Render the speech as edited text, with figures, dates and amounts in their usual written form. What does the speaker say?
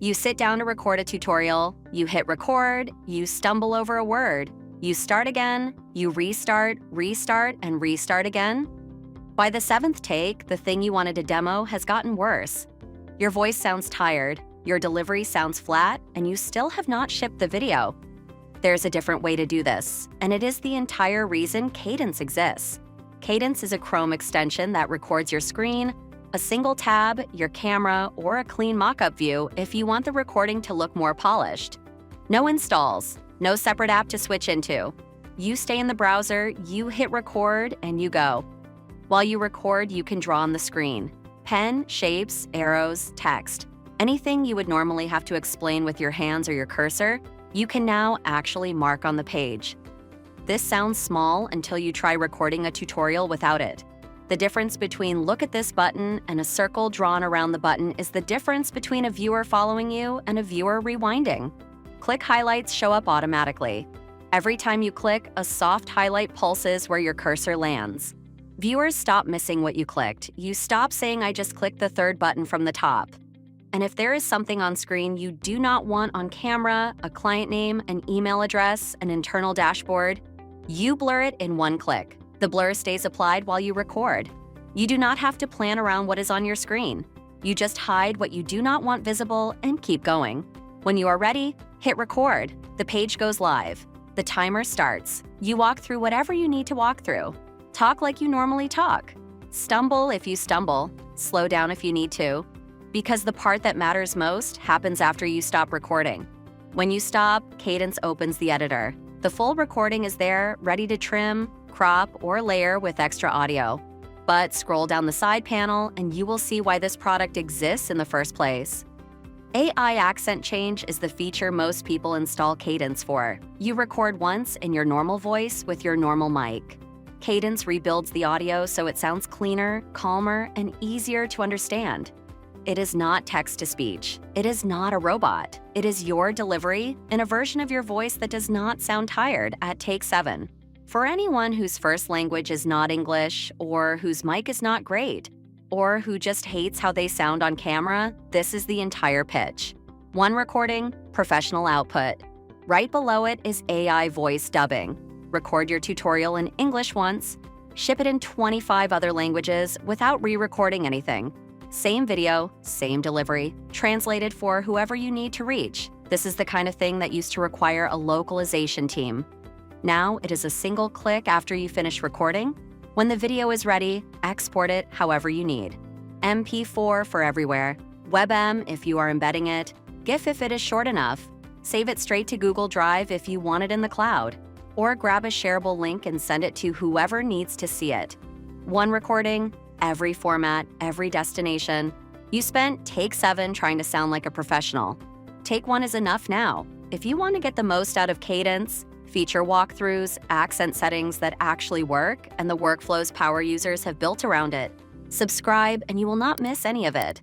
You sit down to record a tutorial, you hit record, you stumble over a word, you start again, you restart, and restart again. By the seventh take, the thing you wanted to demo has gotten worse. Your voice sounds tired, your delivery sounds flat, and you still have not shipped the video. There's a different way to do this, and it is the entire reason Cadence exists. Cadence is a Chrome extension that records your screen, a single tab, your camera, or a clean mockup view if you want the recording to look more polished. No installs, no separate app to switch into. You stay in the browser, you hit record, and you go. While you record, you can draw on the screen. Pen, shapes, arrows, text. Anything you would normally have to explain with your hands or your cursor, you can now actually mark on the page. This sounds small until you try recording a tutorial without it. The difference between look at this button and a circle drawn around the button is the difference between a viewer following you and a viewer rewinding. Click highlights show up automatically. Every time you click, a soft highlight pulses where your cursor lands. Viewers stop missing what you clicked. You stop saying, "I just clicked the third button from the top." And if there is something on screen you do not want on camera, a client name, an email address, an internal dashboard, you blur it in one click. The blur stays applied while you record. You do not have to plan around what is on your screen. You just hide what you do not want visible and keep going. When you are ready, hit record. The page goes live. The timer starts. You walk through whatever you need to walk through. Talk like you normally talk. Stumble if you stumble. Slow down if you need to. Because the part that matters most happens after you stop recording. When you stop, Cadence opens the editor. The full recording is there, ready to trim, crop, or layer with extra audio. But scroll down the side panel and you will see why this product exists in the first place. AI accent change is the feature most people install Cadence for. You record once in your normal voice with your normal mic. Cadence rebuilds the audio so it sounds cleaner, calmer, and easier to understand. It is not text-to-speech. It is not a robot. It is your delivery in a version of your voice that does not sound tired at take 7. For anyone whose first language is not English, or whose mic is not great, or who just hates how they sound on camera, this is the entire pitch. One recording, professional output. Right below it is AI voice dubbing. Record your tutorial in English once, ship it in 25 other languages without re-recording anything. Same video, same delivery, translated for whoever you need to reach. This is the kind of thing that used to require a localization team. Now it is a single click after you finish recording. When the video is ready, export it however you need. MP4 for everywhere, WebM if you are embedding it, GIF if it is short enough, save it straight to Google Drive if you want it in the cloud, or grab a shareable link and send it to whoever needs to see it. One recording, every format, every destination. You spent take 7 trying to sound like a professional. Take 1 is enough now. If you want to get the most out of Cadence, feature walkthroughs, accent settings that actually work, and the workflows power users have built around it, subscribe and you will not miss any of it.